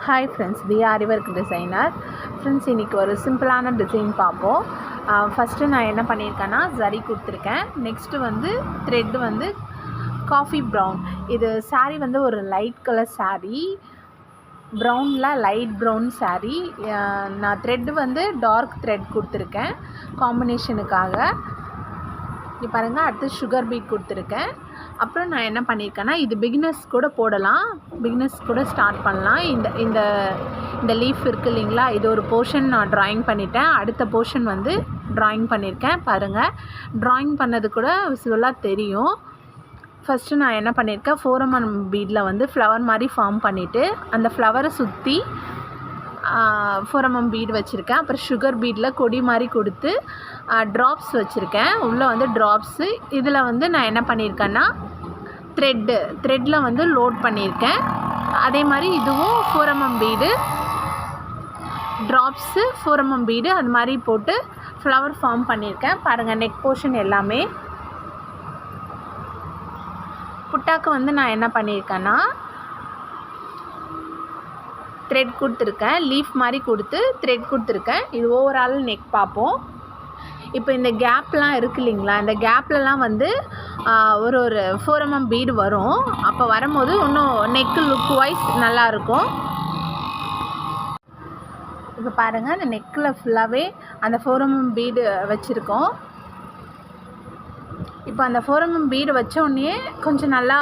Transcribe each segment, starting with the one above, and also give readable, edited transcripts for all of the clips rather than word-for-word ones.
Hi friends, தி ஆரிவர்க் designer. Friends, இன்றைக்கி ஒரு சிம்பிளான டிசைன் பார்ப்போம். ஃபஸ்ட்டு நான் என்ன பண்ணியிருக்கேன்னா ஜரி கொடுத்துருக்கேன். நெக்ஸ்ட்டு வந்து த்ரெட் வந்து காஃபி ப்ரௌன். இது சாரீ வந்து ஒரு லைட் கலர் சாரீ, ப்ரௌனில் லைட் ப்ரௌன் சாரீ. நான் த்ரெட்டு வந்து டார்க் த்ரெட் கொடுத்துருக்கேன் காம்பினேஷனுக்காக. இங்கே பாருங்கள், அடுத்து சுகர் பீட் கொடுத்துருக்கேன். அப்புறம் நான் என்ன பண்ணியிருக்கேன்னா, இது பிகினர்ஸ் கூட போடலாம், பிகினர்ஸ் கூட ஸ்டார்ட் பண்ணலாம். இந்த லீஃப் இருக்குது இல்லைங்களா, இது ஒரு போர்ஷன் நான் ட்ராயிங் பண்ணிட்டேன். அடுத்த போர்ஷன் வந்து ட்ராயிங் பண்ணியிருக்கேன். பாருங்கள், ட்ராயிங் பண்ணது கூட விசுவலாக தெரியும். ஃபஸ்ட்டு நான் என்ன பண்ணியிருக்கேன், 4mm பீடில் வந்து ஃப்ளவர் மாதிரி ஃபார்ம் பண்ணிவிட்டு அந்த ஃப்ளவரை சுற்றி 4mm பீடு வச்சுருக்கேன். அப்புறம் சுகர் பீடில் கொடி மாதிரி கொடுத்து ட்ராப்ஸ் வச்சுருக்கேன். உள்ளே வந்து ட்ராப்ஸு. இதில் வந்து நான் என்ன பண்ணியிருக்கேன்னா த்ரெட்டில் வந்து லோட் பண்ணியிருக்கேன். அதே மாதிரி இதுவும் 4mm bead, drops, 4mm bead, அது மாதிரி போட்டு ஃப்ளவர் ஃபார்ம் பண்ணியிருக்கேன். பாருங்கள், நெக் போர்ஷன் எல்லாமே. புட்டாக்கு வந்து நான் என்ன பண்ணியிருக்கேன்னா த்ரெட் கொடுத்துருக்கேன், லீஃப் மாதிரி கொடுத்து த்ரெட் கொடுத்துருக்கேன். இது ஓவரால் நெக் பார்ப்போம். இப்போ இந்த கேப்லாம் இருக்குது இல்லைங்களா, இந்த கேப்லலாம் வந்து ஒரு 4mm பீடு வரும். அப்போ வரும்போது இன்னும் நெக்கு லுக் வைஸ் நல்லாயிருக்கும். இப்போ பாருங்கள், அந்த நெக்கில் ஃபுல்லாகவே அந்த 4mm பீடு வச்சுருக்கோம். இப்போ அந்த 4mm பீடு வச்சோடனே கொஞ்சம் நல்லா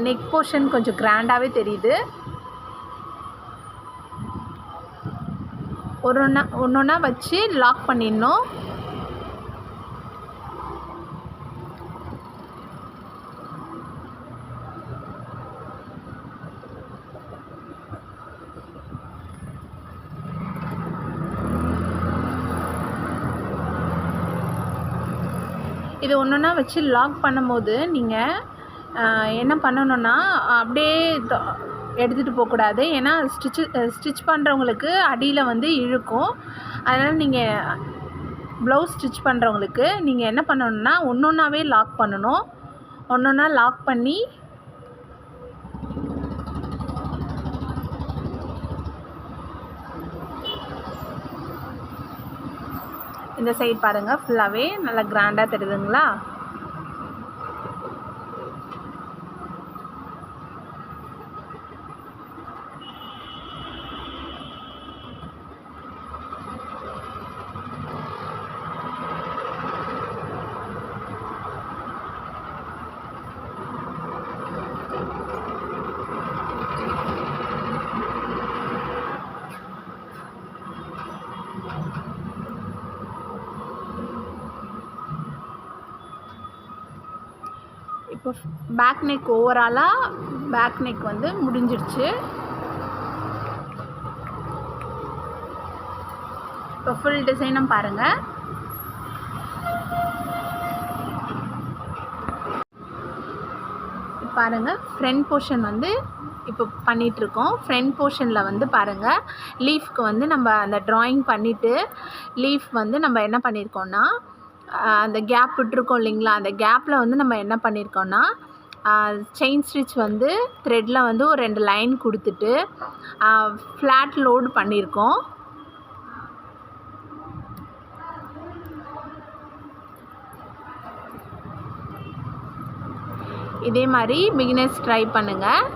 நெக் போர்ஷன் கொஞ்சம் கிராண்டாகவே தெரியுது. ஒன்றா வச்சு லாக் பண்ணிடணும். இது ஒன்றா வச்சு லாக் பண்ணும்போது நீங்கள் என்ன பண்ணணுன்னா, அப்படியே எடுத்துகிட்டு போகக்கூடாது. ஏன்னா ஸ்டிச் பண்ணுறவங்களுக்கு அடியில் வந்து இழுக்கும். அதனால் நீங்கள் ப்ளவுஸ் ஸ்டிச் பண்ணுறவங்களுக்கு நீங்கள் என்ன பண்ணணுன்னா ஒன்றொன்னாவே லாக் பண்ணணும். ஒன்றொன்னா லாக் பண்ணி இந்த சைடு பாருங்கள், ஃபுல்லாகவே நல்லா கிராண்டாக தெரியுதுங்களா. இப்போ பேக் நெக், ஓவராலாக பேக் நெக் வந்து முடிஞ்சிருச்சு. இப்போ ஃபுல் டிசைனும் பாருங்கள். பாருங்கள், ஃப்ரண்ட் போர்ஷன் வந்து இப்போ பண்ணிகிட்ருக்கோம். ஃப்ரண்ட் போர்ஷனில் வந்து பாருங்கள், லீஃப்க்கு வந்து நம்ம அந்த ட்ராயிங் பண்ணிவிட்டு லீஃப் வந்து நம்ம என்ன பண்ணியிருக்கோன்னா, அந்த கேப் விட்டுருக்கோம் இல்லைங்களா, அந்த கேப்பில் வந்து நம்ம என்ன பண்ணியிருக்கோன்னா செயின் ஸ்டிச் வந்து த்ரெட்டில் வந்து ஒரு 2 லைன் கொடுத்துட்டு ஃப்ளாட் லோடு பண்ணியிருக்கோம். இதே மாதிரி பிகினர்ஸ் ட்ரை பண்ணுங்கள்.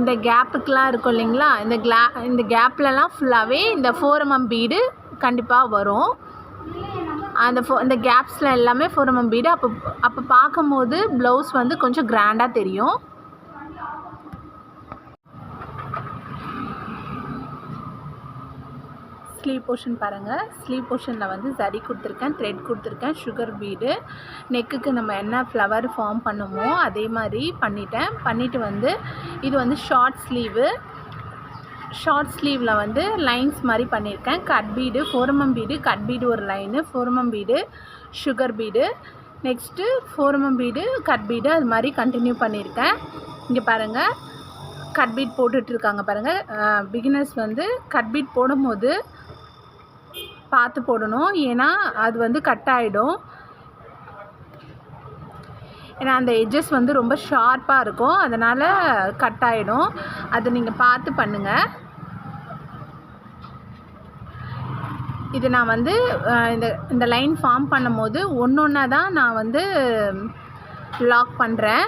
இந்த கேப்புக்கெலாம் இருக்கும் இல்லைங்களா, இந்த கேப்லலாம் ஃபுல்லாகவே இந்த 4mm பீடு கண்டிப்பாக வரும். இந்த கேப்ஸில் எல்லாமே 4mm பீடு. அப்போ பார்க்கும்போது ப்ளவுஸ் வந்து கொஞ்சம் கிராண்டாக தெரியும். ஸ்லீவ் போர்ஷன் பாருங்கள். ஸ்லீவ் போர்ஷனில் வந்து ஜரி கொடுத்துருக்கேன், த்ரெட் கொடுத்துருக்கேன், சுகர் பீடு. நெக்குக்கு நம்ம என்ன ஃப்ளவர் ஃபார்ம் பண்ணுமோ அதே மாதிரி பண்ணிவிட்டு வந்து இது வந்து ஷார்ட் ஸ்லீவு. ஷார்ட் ஸ்லீவில் வந்து லைன்ஸ் மாதிரி பண்ணியிருக்கேன். Cut bead, 4mm bead, cut bead ஒரு line, 4mm bead, sugar bead, next 4mm bead, cut bead, அது மாதிரி கண்டினியூ பண்ணியிருக்கேன். இங்கே பாருங்கள், கட் பீட் போட்டுட்ருக்காங்க பாருங்கள். பிகினர்ஸ் வந்து கட் பீட் போடும்போது பார்த்து போடணும், ஏன்னா அது வந்து கட் ஆகிடும். ஏன்னா அந்த எட்ஜஸ் வந்து ரொம்ப ஷார்ப்பாக இருக்கும், அதனால் கட் ஆகிடும். அதை நீங்கள் பார்த்து பண்ணுங்கள். இது நான் வந்து இந்த லைன் ஃபார்ம் பண்ணும்போது ஒன்றா தான் நான் வந்து லாக் பண்ணுறேன்.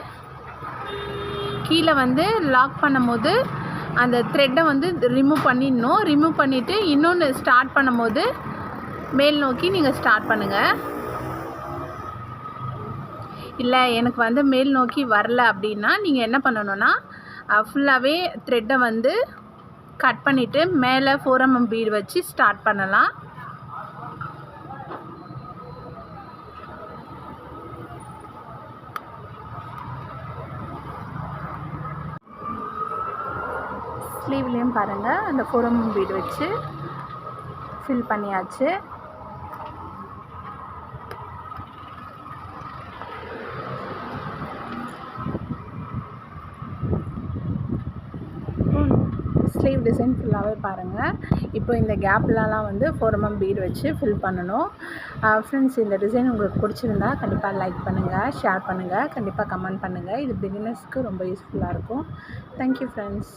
கீழே வந்து லாக் பண்ணும்போது அந்த த்ரெட்டை வந்து ரிமூவ் பண்ணிடணும். ரிமூவ் பண்ணிவிட்டு இன்னொன்று ஸ்டார்ட் பண்ணும்போது மேல் நோக்கி நீங்கள் ஸ்டார்ட் பண்ணுங்கள். இல்லை எனக்கு வந்து மேல் நோக்கி வரல அப்படின்னா நீங்கள் என்ன பண்ணணுன்னா ஃபுல்லாகவே த்ரெட்டை வந்து கட் பண்ணிவிட்டு மேலே 4mm பீடு வச்சு ஸ்டார்ட் பண்ணலாம். ஸ்லீவ்லேயும் பாருங்கள் அந்த 4mm பீடு வச்சு ஃபில் பண்ணியாச்சு. ஸ்லீவ் டிசைன் ஃபுல்லாகவே பாருங்கள். இப்போ இந்த கேப்லலாம் வந்து 4mm பீடு வச்சு ஃபில் பண்ணணும். ஃப்ரெண்ட்ஸ், இந்த டிசைன் உங்களுக்கு பிடிச்சிருந்தா கண்டிப்பாக லைக் பண்ணுங்கள், ஷேர் பண்ணுங்கள், கண்டிப்பாக கமெண்ட் பண்ணுங்கள். இது பிகினர்ஸ்க்கு ரொம்ப யூஸ்ஃபுல்லாக இருக்கும். Thank you friends.